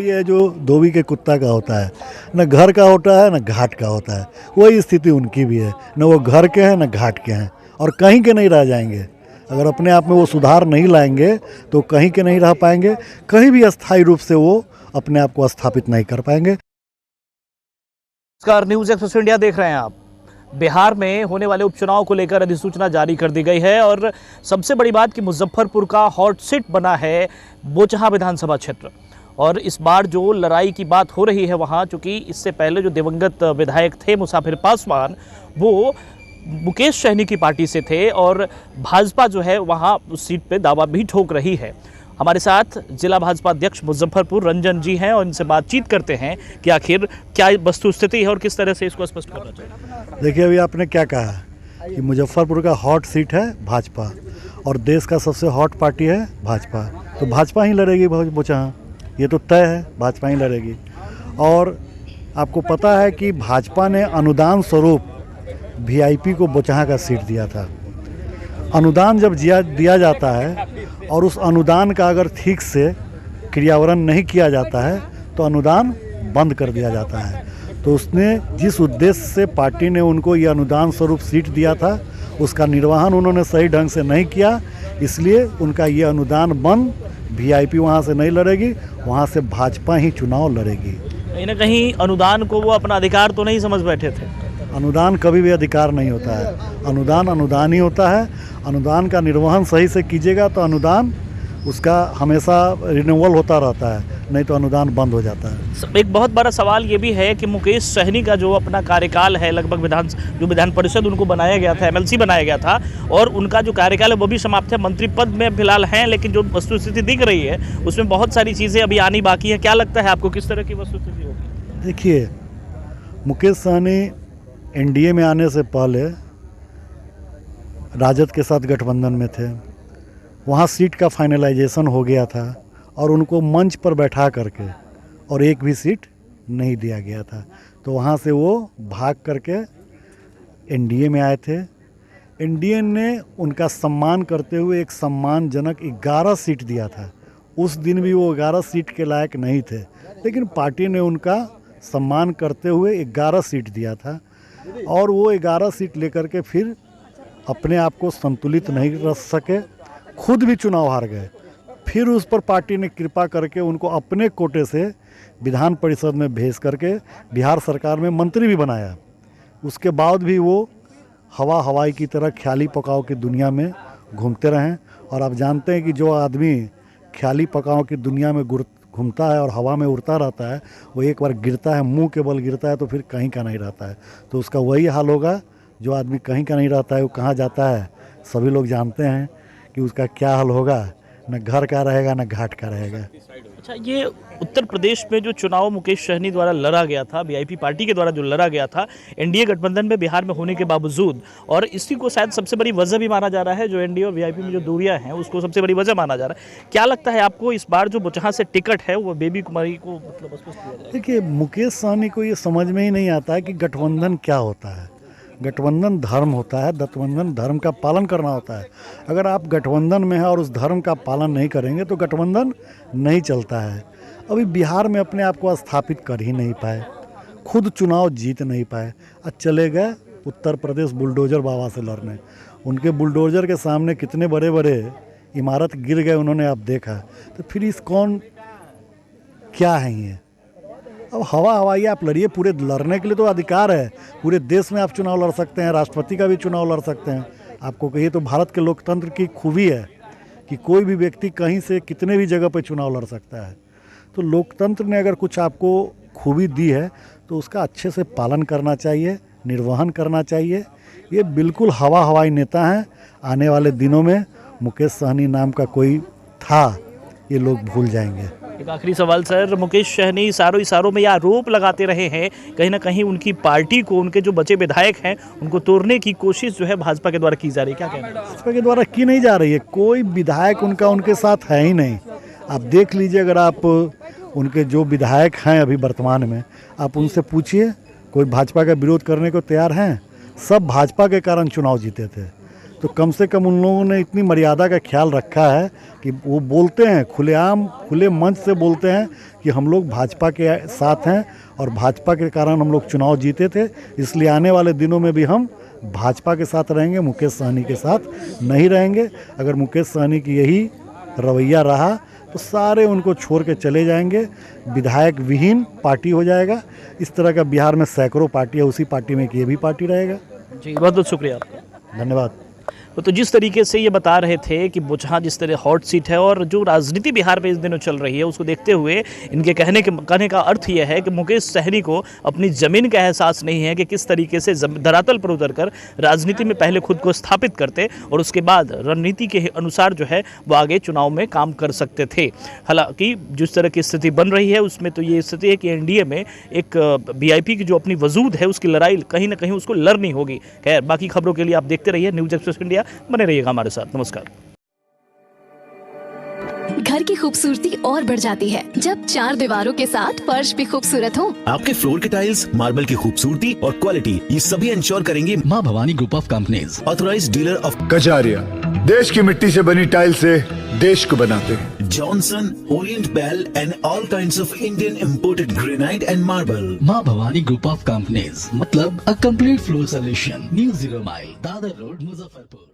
है जो धोबी के कुत्ता का होता है, न घर का होता है न घाट का होता है। वही स्थिति उनकी भी है, न वो घर के हैं न घाट के हैं और कहीं के नहीं रह जाएंगे। अगर अपने आप में वो सुधार नहीं लाएंगे तो कहीं के नहीं रह पाएंगे, कहीं भी अस्थायी रूप से वो अपने आप को स्थापित नहीं कर पाएंगे। नमस्कार, न्यूज़ एक्सप्रेस इंडिया देख रहे हैं आप। बिहार में होने वाले उपचुनाव को लेकर अधिसूचना जारी कर दी गई है और सबसे बड़ी बात कि मुजफ्फरपुर का हॉट सीट बना है बोचहां विधानसभा क्षेत्र। और इस बार जो लड़ाई की बात हो रही है वहां, चूंकि इससे पहले जो दिवंगत विधायक थे मुसाफिर पासवान, वो मुकेश सहनी की पार्टी से थे और भाजपा जो है वहां उस सीट पे दावा भी ठोक रही है। हमारे साथ जिला भाजपा अध्यक्ष मुजफ्फरपुर रंजन जी हैं और इनसे बातचीत करते हैं कि आखिर क्या वस्तु स्थिति है और किस तरह से इसको स्पष्ट करना चाहिए। देखिए, अभी आपने क्या कहा कि मुजफ्फरपुर का हॉट सीट है भाजपा और देश का सबसे हॉट पार्टी है भाजपा, तो भाजपा ही लड़ेगी बोचहां, ये तो तय है, भाजपा ही लड़ेगी। और आपको पता है कि भाजपा ने अनुदान स्वरूप वीआईपी को बोचहां का सीट दिया था। अनुदान जब दिया जाता है और उस अनुदान का अगर ठीक से क्रियान्वयन नहीं किया जाता है तो अनुदान बंद कर दिया जाता है। तो उसने जिस उद्देश्य से पार्टी ने उनको ये अनुदान स्वरूप सीट दिया था उसका निर्वहन उन्होंने सही ढंग से नहीं किया, इसलिए उनका ये अनुदान बंद, वीआईपी वहाँ से नहीं लड़ेगी, वहाँ से भाजपा ही चुनाव लड़ेगी। कहीं ना कहीं अनुदान को वो अपना अधिकार तो नहीं समझ बैठे थे। अनुदान कभी भी अधिकार नहीं होता है, अनुदान ही होता है। अनुदान का निर्वहन सही से कीजिएगा तो अनुदान उसका हमेशा रिन्यूअल होता रहता है, नहीं तो अनुदान बंद हो जाता है। एक बहुत बड़ा सवाल ये भी है कि मुकेश सहनी का जो अपना कार्यकाल है, लगभग विधान परिषद उनको बनाया गया था, एमएलसी बनाया गया था और उनका जो कार्यकाल है वो भी समाप्त है। मंत्री पद में फिलहाल हैं, लेकिन जो वस्तुस्थिति दिख रही है उसमें बहुत सारी चीज़ें अभी आनी बाकी है। क्या लगता है आपको, किस तरह की वस्तुस्थिति होगी? देखिए, मुकेश सहनी एनडीए में आने से पहले राजद के साथ गठबंधन में थे, वहाँ सीट का फाइनलाइजेशन हो गया था और उनको मंच पर बैठा करके और एक भी सीट नहीं दिया गया था, तो वहाँ से वो भाग करके एनडीए में आए थे। एनडीए ने उनका सम्मान करते हुए एक सम्मानजनक 11 सीट दिया था। उस दिन भी वो 11 सीट के लायक नहीं थे, लेकिन पार्टी ने उनका सम्मान करते हुए 11 सीट दिया था और वो 11 सीट लेकर के फिर अपने आप को संतुलित नहीं रख सके, खुद भी चुनाव हार गए। फिर उस पर पार्टी ने कृपा करके उनको अपने कोटे से विधान परिषद में भेज करके बिहार सरकार में मंत्री भी बनाया। उसके बाद भी वो हवाई की तरह ख्याली पकाओ की दुनिया में घूमते रहें। और आप जानते हैं कि जो आदमी ख्याली पकाओ की दुनिया में घूमता है और हवा में उड़ता रहता है, वो एक बार गिरता है, मुंह के बल गिरता है तो फिर कहीं का नहीं रहता है। तो उसका वही हाल होगा। जो आदमी कहीं का नहीं रहता है वो कहाँ जाता है, सभी लोग जानते हैं कि उसका क्या हाल होगा, न घर का रहेगा न घाट का रहेगा। अच्छा, ये उत्तर प्रदेश में जो चुनाव मुकेश सहनी द्वारा लड़ा गया था, वीआईपी पार्टी के द्वारा जो लड़ा गया था एनडीए गठबंधन में बिहार में होने के बावजूद, और इसी को शायद सबसे बड़ी वजह भी माना जा रहा है, जो एनडीए और वीआईपी में जो दूरियां हैं उसको सबसे बड़ी वजह माना जा रहा है। क्या लगता है आपको, इस बार जो बोचहां से टिकट है वो बेबी कुमारी को मतलब स्पष्ट किया जाए? देखिए, मुकेश सहनी को ये समझ में ही नहीं आता है कि गठबंधन क्या होता है। गठबंधन धर्म होता है, गठबंधन धर्म का पालन करना होता है। अगर आप गठबंधन में हैं और उस धर्म का पालन नहीं करेंगे तो गठबंधन नहीं चलता है। अभी बिहार में अपने आप को स्थापित कर ही नहीं पाए, खुद चुनाव जीत नहीं पाए, आज चले गए उत्तर प्रदेश बुलडोजर बाबा से लड़ने। उनके बुलडोजर के सामने कितने बड़े बड़े इमारत गिर गए उन्होंने आप देखा, तो फिर इस कौन क्या है ये? अब हवाई आप लड़िए, पूरे लड़ने के लिए तो अधिकार है, पूरे देश में आप चुनाव लड़ सकते हैं, राष्ट्रपति का भी चुनाव लड़ सकते हैं। आपको कहिए तो भारत के लोकतंत्र की खूबी है कि कोई भी व्यक्ति कहीं से कितने भी जगह पर चुनाव लड़ सकता है। तो लोकतंत्र ने अगर कुछ आपको खूबी दी है तो उसका अच्छे से पालन करना चाहिए, निर्वहन करना चाहिए। ये बिल्कुल हवाई नेता हैं। आने वाले दिनों में मुकेश सहनी नाम का कोई था ये लोग भूल जाएंगे। एक आखिरी सवाल सर, मुकेश सहनी इशारों में यह आरोप लगाते रहे हैं कहीं ना कहीं उनकी पार्टी को, उनके जो बचे विधायक हैं उनको तोड़ने की कोशिश जो है भाजपा के द्वारा की जा रही है, क्या कहना है? भाजपा के द्वारा की नहीं जा रही है, कोई विधायक उनका उनके साथ है ही नहीं। आप देख लीजिए, अगर आप उनके जो विधायक हैं अभी वर्तमान में, आप उनसे पूछिए कोई भाजपा का विरोध करने को तैयार हैं? सब भाजपा के कारण चुनाव जीते थे। तो कम से कम उन लोगों ने इतनी मर्यादा का ख्याल रखा है कि वो बोलते हैं खुलेआम, खुले मंच से बोलते हैं कि हम लोग भाजपा के साथ हैं और भाजपा के कारण हम लोग चुनाव जीते थे, इसलिए आने वाले दिनों में भी हम भाजपा के साथ रहेंगे, मुकेश सहनी के साथ नहीं रहेंगे। अगर मुकेश सहनी की यही रवैया रहा तो सारे उनको छोड़ के चले जाएंगे, विधायक विहीन पार्टी हो जाएगा। इस तरह का बिहार में सैकड़ों पार्टी है, उसी पार्टी में एक ये भी पार्टी रहेगा। जी बहुत बहुत शुक्रिया आपका, धन्यवाद। तो जिस तरीके से ये बता रहे थे कि बोचहा जिस तरह हॉट सीट है और जो राजनीति बिहार में इस दिनों चल रही है उसको देखते हुए इनके कहने का अर्थ यह है कि मुकेश सहनी को अपनी ज़मीन का एहसास नहीं है कि किस तरीके से धरातल पर उतरकर राजनीति में पहले खुद को स्थापित करते और उसके बाद रणनीति के अनुसार जो है वो आगे चुनाव में काम कर सकते थे। हालांकि जिस तरह की स्थिति बन रही है उसमें तो ये स्थिति है कि एनडीए में एक वीआईपी की जो अपनी वजूद है उसकी लड़ाई कहीं ना कहीं उसको लड़नी होगी। खैर बाकी खबरों के लिए आप देखते रहिए न्यूज़ एक्सप्रेस इंडिया, बने रहिएगा हमारे साथ। नमस्कार। घर की खूबसूरती और बढ़ जाती है जब चार दीवारों के साथ फर्श भी खूबसूरत हो। आपके फ्लोर के टाइल्स, मार्बल की खूबसूरती और क्वालिटी ये सभी इंश्योर करेंगे माँ Bhavani group of companies, authorised dealer of Kajaria. देश की मिट्टी से बनी टाइल से देश को बनाते हैं। Johnson, Orient Bell and all kinds of Indian imported granite and marble. Maa Bhavani group of companies मतलब a complete floor solution, new 0 mile, Dadar road, Muzaffarpur.